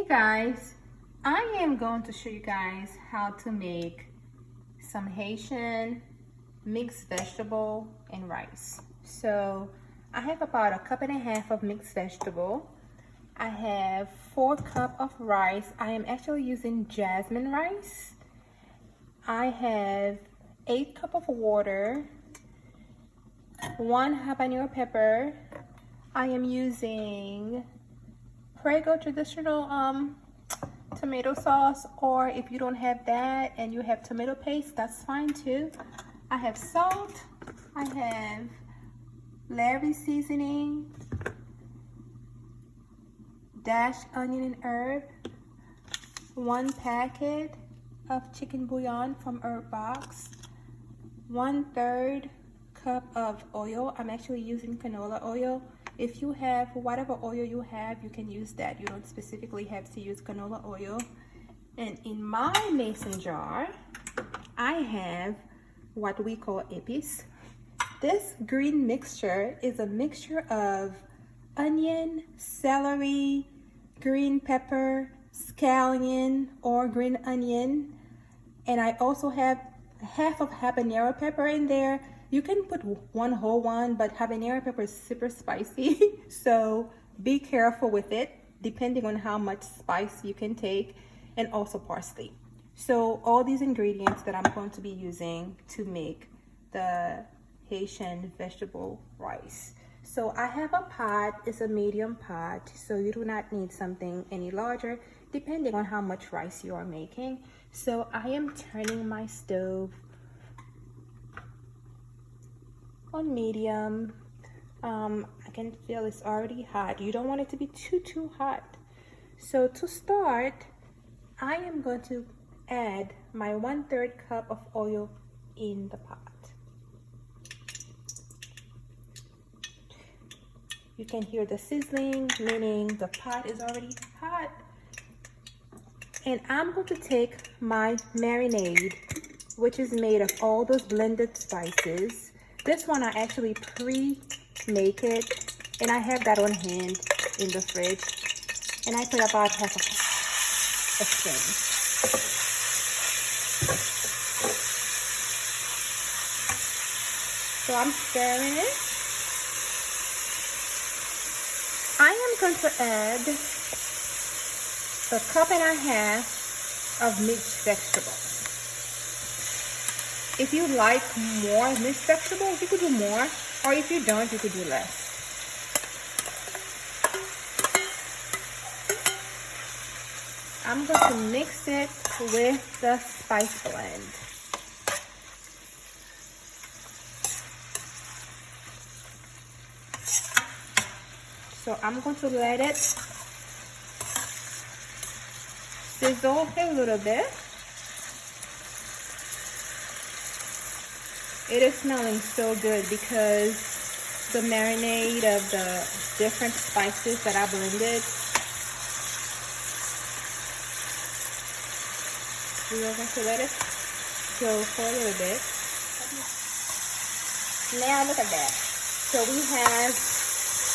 Hey guys, I am going to show you guys how to make some Haitian mixed vegetable and rice. So I have about 1.5 cups of mixed vegetable. I have 4 cups of rice. I am actually using jasmine rice. I have 8 cups of water, 1 habanero pepper. I am using Prego traditional tomato sauce, or if you don't have that and you have tomato paste, that's fine too. I have salt, I have Larry seasoning, dashed onion and herb, 1 packet of chicken bouillon from Herb Box, 1/3 cup of oil. I'm actually using canola oil. If you have whatever oil you have, you can use that. You don't specifically have to use canola oil. And in my mason jar, I have what we call épices. This green mixture is a mixture of onion, celery, green pepper, scallion or green onion. And I also have half of habanero pepper in there. You can put 1 whole one, but habanero pepper is super spicy. So be careful with it, depending on how much spice you can take, and also parsley. So all these ingredients that I'm going to be using to make the Haitian vegetable rice. So I have a pot, it's a medium pot, so you do not need something any larger, depending on how much rice you are making. So I am turning my stove on medium. I can feel it's already hot. You don't want it to be too hot. So to start, I am going to add my 1/3 cup of oil in the pot. You can hear the sizzling, meaning the pot is already hot. And I'm going to take my marinade, which is made of all those blended spices. This one I actually pre-make it, and I have that on hand in the fridge. And I put about half a spoon. So I'm stirring it. I am going to add 1.5 cups of mixed vegetables. If you like more mixed vegetables, you could do more, or if you don't, you could do less. I'm going to mix it with the spice blend. So I'm going to let it sizzle a little bit. It is smelling so good because the marinade of the different spices that I blended. We are going to let it go for a little bit. Now look at that. So we have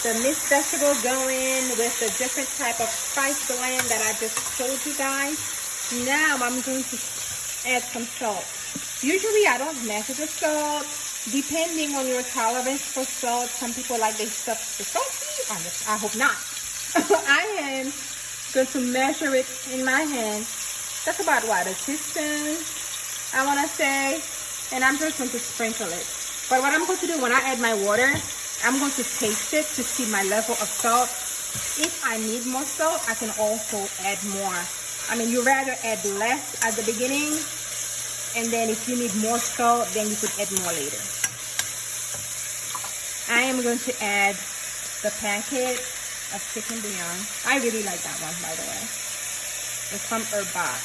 the mixed vegetable going with the different type of spice blend that I just showed you guys. Now I'm going to add some salt. Usually I don't measure the salt, depending on your tolerance for salt. Some people like their stuff to salty. I hope not. I am going to measure it in my hand. That's about what, a teaspoon, I want to say. And I'm just going to sprinkle it. But what I'm going to do when I add my water, I'm going to taste it to see my level of salt. If I need more salt, I can also add more. I mean, you rather add less at the beginning, and then if you need more salt, then you could add more later. I am going to add the packet of chicken bouillon. I really like that one, by the way. It's from Herb Box.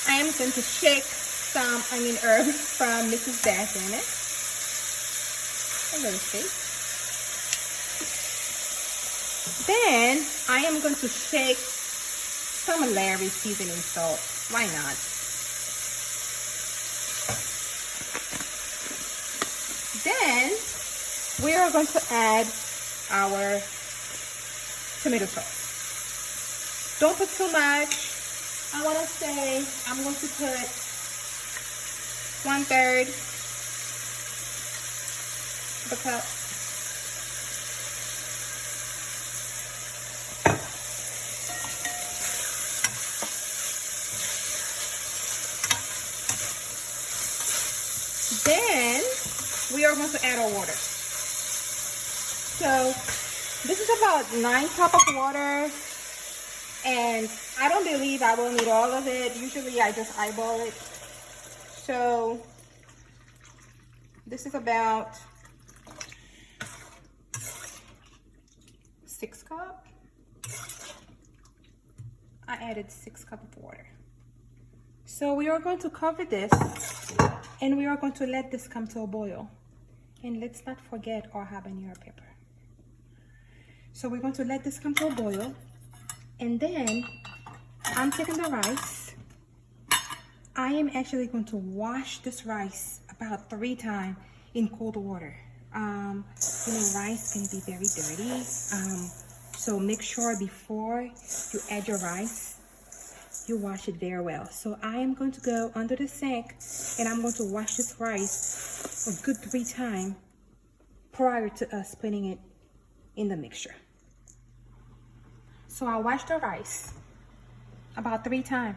I am going to shake some onion herb from Mrs. Bass in it. A little shake. Then I am going to shake some Larry seasoning salt. Why not? Then we are going to add our tomato sauce. Don't put too much. I want to say I'm going to put 1/3 of a cup. Then we are going to add our water. So this is about 9 cups of water, and I don't believe I will need all of it. Usually I just eyeball it. So this is about 6 cups. I added 6 cups of water. So we are going to cover this, and we are going to let this come to a boil. And let's not forget our habanero pepper. So we're going to let this come to a boil, and then I'm taking the rice. I am actually going to wash this rice about 3 times in cold water. You know, rice can be very dirty. So make sure before you add your rice, you wash it very well. So I am going to go under the sink, and I'm going to wash this rice a good 3 times prior to us putting it in the mixture. So I wash the rice about 3 times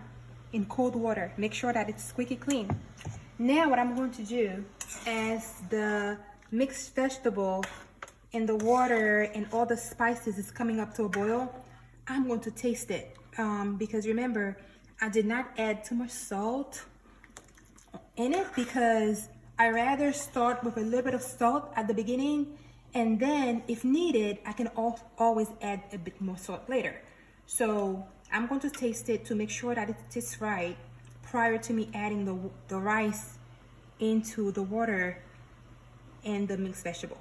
in cold water. Make sure that it's squeaky clean. Now what I'm going to do, as the mixed vegetable and the water and all the spices is coming up to a boil, I'm going to taste it. Because remember, I did not add too much salt in it, because I rather start with a little bit of salt at the beginning, and then if needed, I can always add a bit more salt later. So I'm going to taste it to make sure that it tastes right prior to me adding the rice into the water and the mixed vegetable.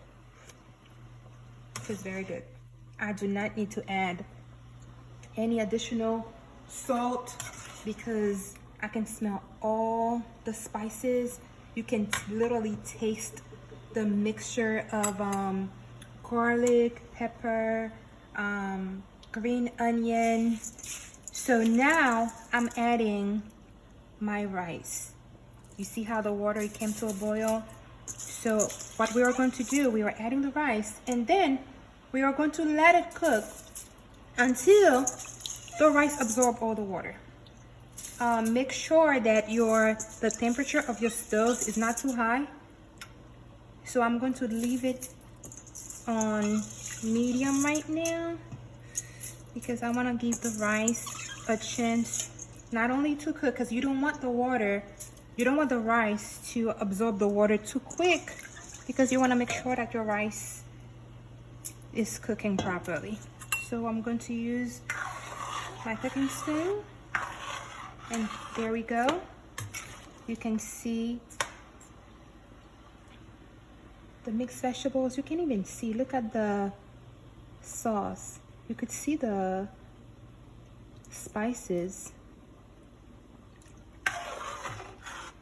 It's very good. I do not need to add any additional salt because I can smell all the spices. You can literally taste the mixture of garlic, pepper, green onion. So now I'm adding my rice. You see how the water came to a boil? So what we are going to do, we are adding the rice, and then we are going to let it cook until the rice absorbs all the water. Make sure that the temperature of your stove is not too high. So I'm going to leave it on medium right now, because I want to give the rice a chance not only to cook, because you don't want the rice to absorb the water too quick, because you want to make sure that your rice is cooking properly. So I'm going to use my cooking spoon, and there we go. You can see the mixed vegetables. You can even see, look at the sauce. You could see the spices.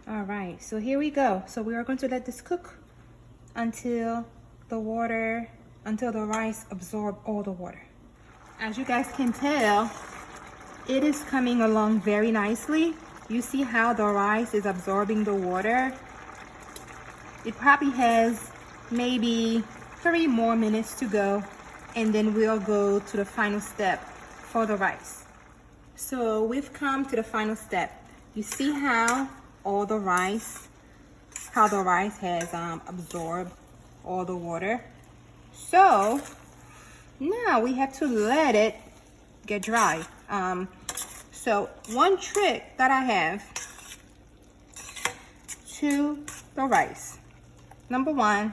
All right, so here we go. So we are going to let this cook until the rice absorb all the water. As you guys can tell, it is coming along very nicely. You see how the rice is absorbing the water? It probably has maybe 3 more minutes to go, and then we'll go to the final step for the rice. So we've come to the final step. You see how the rice has absorbed all the water. So now we have to let it get dry. So one trick that I have to the rice, number 1,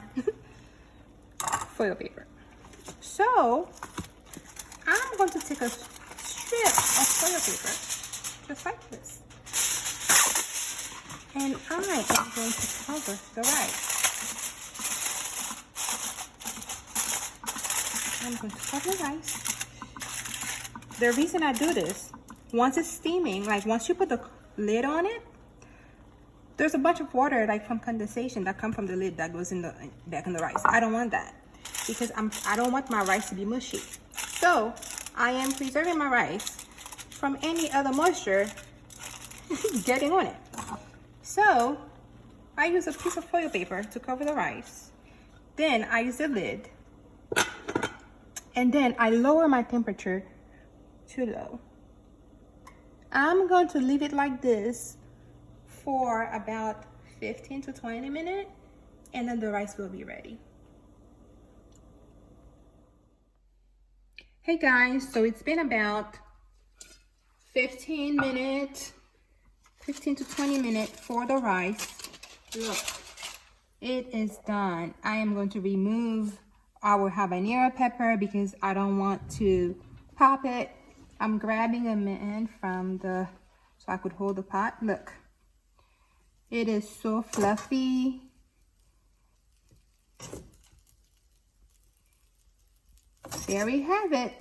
foil paper. So I'm going to take a strip of foil paper, just like this, and I am going to cover the rice. I'm going to cover the rice. The reason I do this, once it's steaming, like once you put the lid on it, there's a bunch of water, like from condensation, that come from the lid that goes back in the rice. I don't want that, because I don't want my rice to be mushy. So I am preserving my rice from any other moisture getting on it. So I use a piece of foil paper to cover the rice. Then I use the lid. And then I lower my temperature to low. I'm going to leave it like this for about 15 to 20 minutes, and then the rice will be ready. Hey guys, so it's been about 15 minutes, 15 to 20 minutes for the rice. Look, it is done. I am going to remove our habanero pepper because I don't want to pop it. I'm grabbing a mitten from so I could hold the pot. Look, it is so fluffy. There we have it.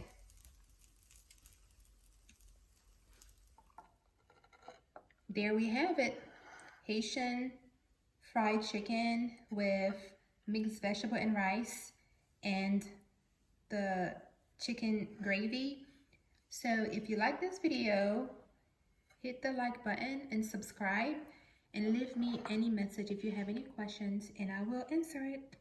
There we have it. Haitian fried chicken with mixed vegetable and rice and the chicken gravy. So if you like this video, hit the like button and subscribe, and leave me any message if you have any questions and I will answer it.